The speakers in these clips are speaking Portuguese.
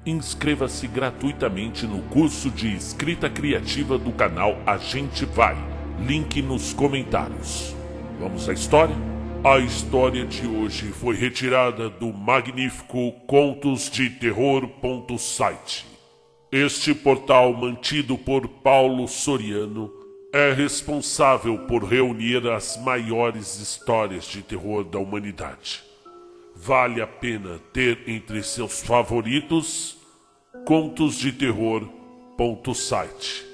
Inscreva-se gratuitamente no curso de escrita criativa do canal A Gente Vai. Link nos comentários. Vamos à história? A história de hoje foi retirada do magnífico contosdeterror.site. Este portal, mantido por Paulo Soriano, é responsável por reunir as maiores histórias de terror da humanidade. Vale a pena ter entre seus favoritos contosdeterror.site.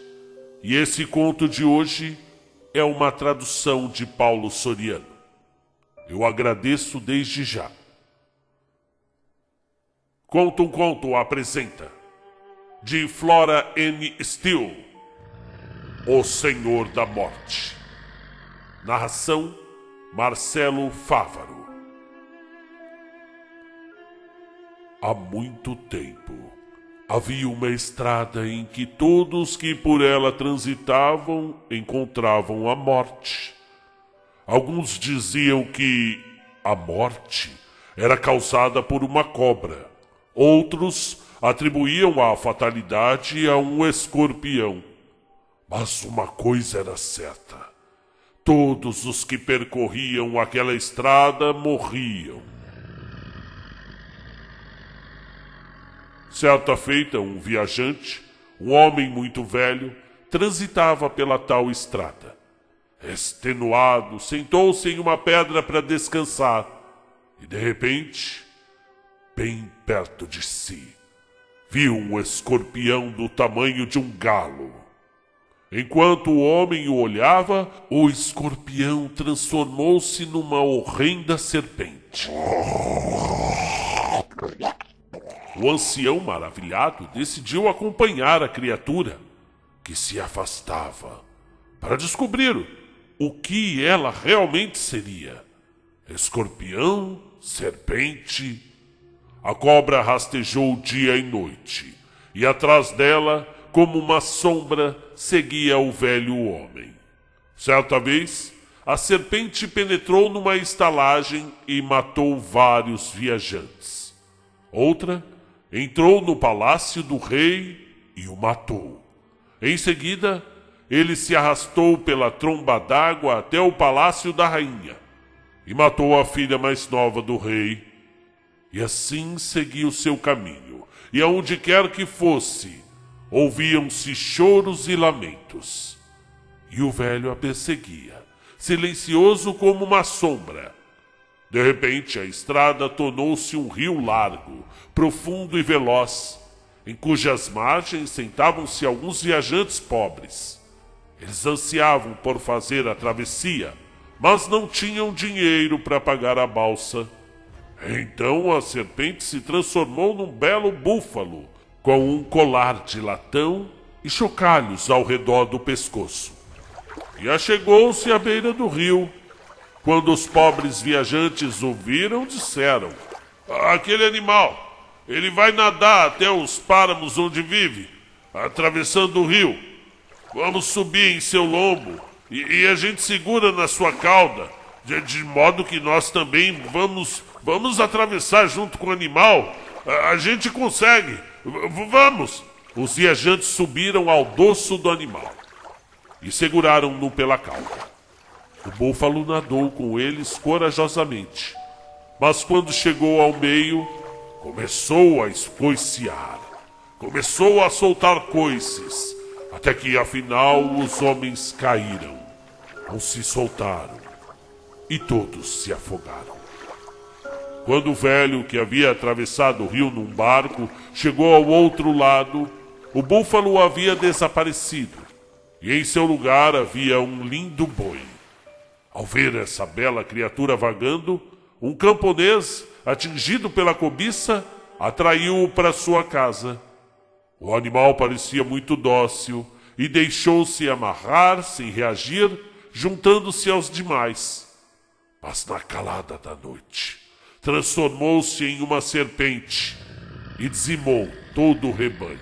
E esse conto de hoje é uma tradução de Paulo Soriano. Eu agradeço desde já. Conta um Conto apresenta, de Flora N. Steele, O Senhor da Morte. Narração, Marcelo Fávaro. Há muito tempo, havia uma estrada em que todos que por ela transitavam encontravam a morte. Alguns diziam que a morte era causada por uma cobra. Outros atribuíam a fatalidade a um escorpião. Mas uma coisa era certa: todos os que percorriam aquela estrada morriam. Certa feita, um viajante, um homem muito velho, transitava pela tal estrada. Extenuado, sentou-se em uma pedra para descansar e, de repente, bem perto de si, viu um escorpião do tamanho de um galo. Enquanto o homem o olhava, o escorpião transformou-se numa horrenda serpente. O ancião, maravilhado, decidiu acompanhar a criatura, que se afastava, para descobrir o que ela realmente seria. Escorpião, serpente. A cobra rastejou dia e noite, e atrás dela, como uma sombra, seguia o velho homem. Certa vez, a serpente penetrou numa estalagem e matou vários viajantes. Outra entrou no palácio do rei e o matou. Em seguida, ele se arrastou pela tromba d'água até o palácio da rainha e matou a filha mais nova do rei. E assim seguiu seu caminho, e aonde quer que fosse, ouviam-se choros e lamentos. E o velho a perseguia, silencioso como uma sombra. De repente, a estrada tornou-se um rio largo, profundo e veloz, em cujas margens sentavam-se alguns viajantes pobres. Eles ansiavam por fazer a travessia, mas não tinham dinheiro para pagar a balsa. Então a serpente se transformou num belo búfalo, com um colar de latão e chocalhos ao redor do pescoço. E achegou-se à beira do rio. Quando os pobres viajantes o viram, disseram: aquele animal, ele vai nadar até os páramos onde vive, atravessando o rio. Vamos subir em seu lombo e a gente segura na sua cauda, de modo que nós também vamos atravessar junto com o animal. A gente consegue. Vamos! Os viajantes subiram ao dorso do animal e seguraram-no pela cauda. O búfalo nadou com eles corajosamente, mas quando chegou ao meio, começou a escoiciar, começou a soltar coices, até que afinal os homens caíram, ou se soltaram, e todos se afogaram. Quando o velho, que havia atravessado o rio num barco, chegou ao outro lado, o búfalo havia desaparecido, e em seu lugar havia um lindo boi. Ao ver essa bela criatura vagando, um camponês, atingido pela cobiça, atraiu-o para sua casa. O animal parecia muito dócil e deixou-se amarrar sem reagir, juntando-se aos demais. Mas na calada da noite, transformou-se em uma serpente e dizimou todo o rebanho.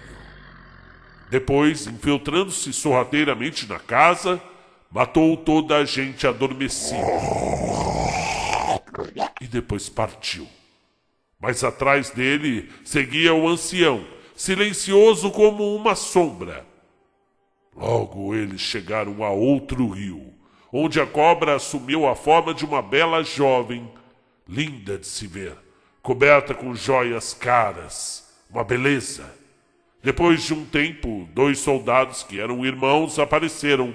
Depois, infiltrando-se sorrateiramente na casa, matou toda a gente adormecida e depois partiu. Mas atrás dele seguia o ancião, silencioso como uma sombra. Logo eles chegaram a outro rio, onde a cobra assumiu a forma de uma bela jovem, linda de se ver, coberta com joias caras, uma beleza. Depois de um tempo, 2 soldados que eram irmãos apareceram.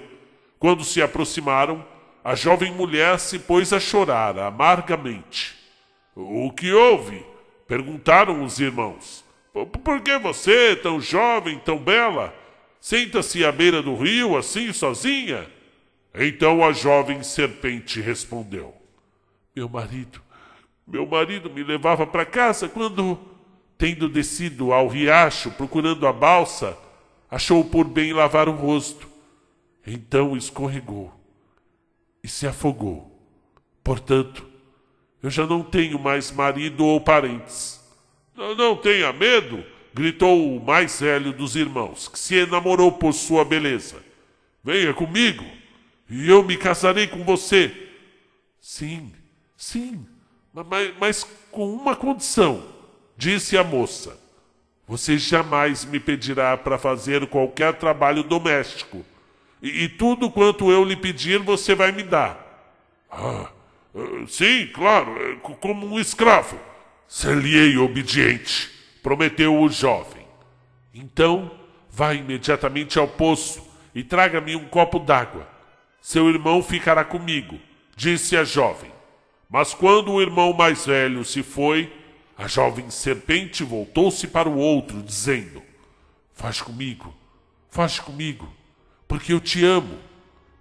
Quando se aproximaram, a jovem mulher se pôs a chorar amargamente. O que houve? Perguntaram os irmãos. Por que você, tão jovem, tão bela, senta-se à beira do rio assim sozinha? Então a jovem serpente respondeu. Meu marido me levava para casa quando, tendo descido ao riacho procurando a balsa, achou por bem lavar o rosto. Então escorregou e se afogou. Portanto, eu já não tenho mais marido ou parentes. Não tenha medo, gritou o mais velho dos irmãos, que se enamorou por sua beleza. Venha comigo e eu me casarei com você. Sim, mas com uma condição, disse a moça. Você jamais me pedirá para fazer qualquer trabalho doméstico. E tudo quanto eu lhe pedir, você vai me dar. Sim, claro, como um escravo. Ser-lhe-ei obediente, prometeu o jovem. Então, vá imediatamente ao poço e traga-me um copo d'água. Seu irmão ficará comigo, disse a jovem. Mas quando o irmão mais velho se foi, a jovem serpente voltou-se para o outro, dizendo: Faz comigo, porque eu te amo.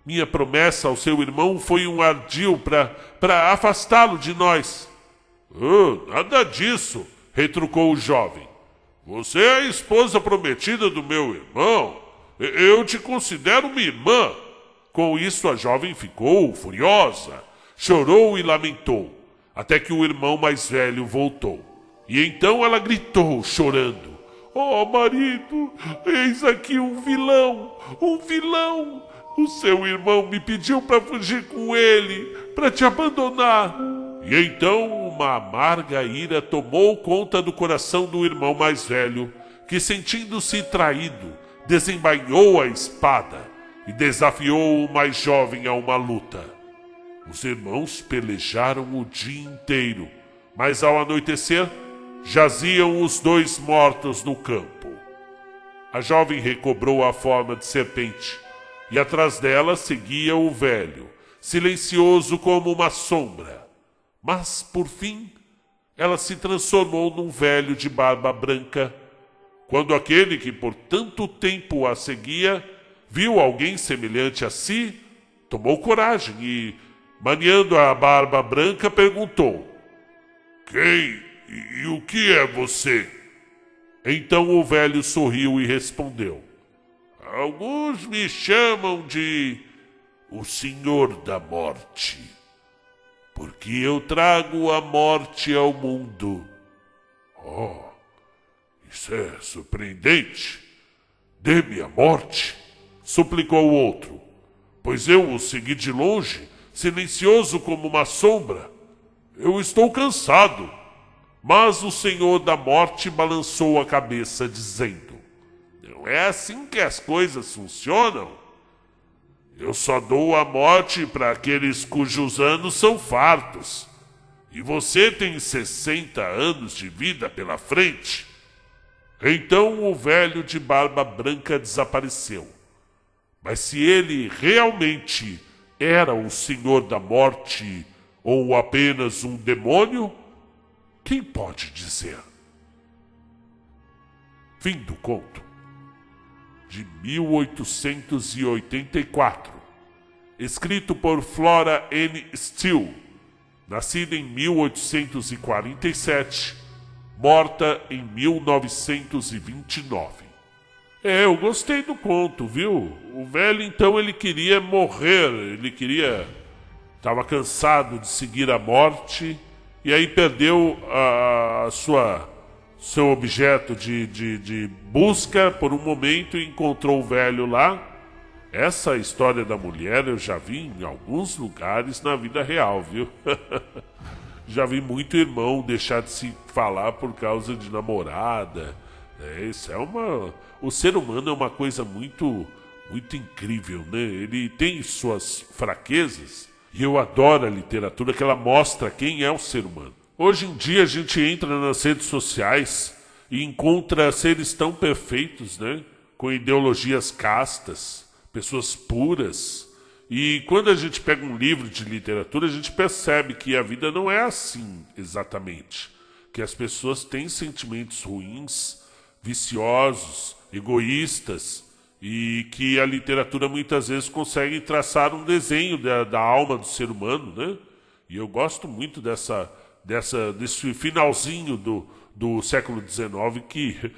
Minha promessa ao seu irmão foi um ardil para afastá-lo de nós. Nada disso, retrucou o jovem. Você é a esposa prometida do meu irmão. Eu te considero uma irmã. Com isso a jovem ficou furiosa, chorou e lamentou, até que o irmão mais velho voltou. E então ela gritou, chorando: Oh, marido, eis aqui um vilão! O seu irmão me pediu para fugir com ele, para te abandonar. E então uma amarga ira tomou conta do coração do irmão mais velho, que, sentindo-se traído, desembainhou a espada e desafiou o mais jovem a uma luta. Os irmãos pelejaram o dia inteiro, mas ao anoitecer, jaziam os 2 mortos no campo. A jovem recobrou a forma de serpente, e atrás dela seguia o velho, silencioso como uma sombra. Mas, por fim, ela se transformou num velho de barba branca. Quando aquele que por tanto tempo a seguia viu alguém semelhante a si, tomou coragem e, maniando a barba branca, perguntou: Quem e o que é você? Então o velho sorriu e respondeu: Alguns me chamam de o Senhor da Morte, porque eu trago a morte ao mundo. Isso é surpreendente. Dê-me a morte, suplicou o outro, pois eu o segui de longe, silencioso como uma sombra. Eu estou cansado. Mas o Senhor da Morte balançou a cabeça, dizendo: Não é assim que as coisas funcionam. Eu só dou a morte para aqueles cujos anos são fartos. E você tem 60 anos de vida pela frente. Então o velho de barba branca desapareceu. Mas se ele realmente era o Senhor da Morte ou apenas um demônio, quem pode dizer? Fim do conto. De 1884. Escrito por Flora N. Steele, nascida em 1847, morta em 1929. Eu gostei do conto, viu? O velho, então, ele queria morrer, estava cansado de seguir a morte, e aí perdeu seu objeto de busca por um momento e encontrou o velho lá. Essa história da mulher eu já vi em alguns lugares na vida real, viu? Já vi muito irmão deixar de se falar por causa de namorada. Isso é o ser humano é uma coisa muito incrível, né? Ele tem suas fraquezas e eu adoro a literatura que ela mostra quem é o ser humano. Hoje em dia a gente entra nas redes sociais e encontra seres tão perfeitos, né? Com ideologias castas, pessoas puras. E quando a gente pega um livro de literatura, a gente percebe que a vida não é assim exatamente. Que as pessoas têm sentimentos ruins, viciosos, egoístas, e que a literatura muitas vezes consegue traçar um desenho da alma do ser humano, né? E eu gosto muito desse finalzinho do século XIX, que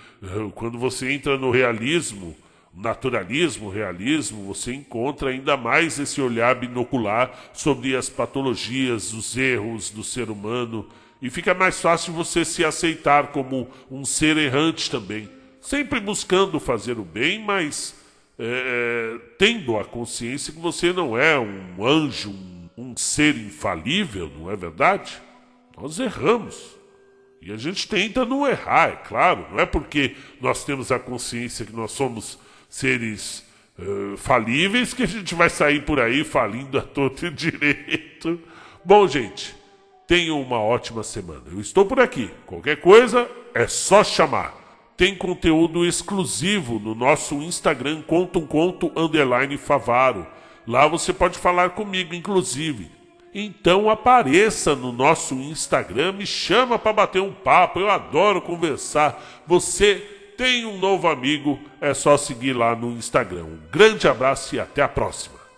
quando você entra no realismo, naturalismo, realismo, você encontra ainda mais esse olhar binocular sobre as patologias, os erros do ser humano, e fica mais fácil você se aceitar como um ser errante também, sempre buscando fazer o bem, mas tendo a consciência que você não é um anjo, um ser infalível, não é verdade? Nós erramos. E a gente tenta não errar, é claro. Não é porque nós temos a consciência que nós somos seres falíveis que a gente vai sair por aí falindo a torto e direito. Bom, gente, tenham uma ótima semana. Eu estou por aqui. Qualquer coisa é só chamar. Tem conteúdo exclusivo no nosso Instagram, conta_favaro. Lá você pode falar comigo, inclusive. Então apareça no nosso Instagram, me chama para bater um papo, eu adoro conversar. Você tem um novo amigo, é só seguir lá no Instagram. Um grande abraço e até a próxima.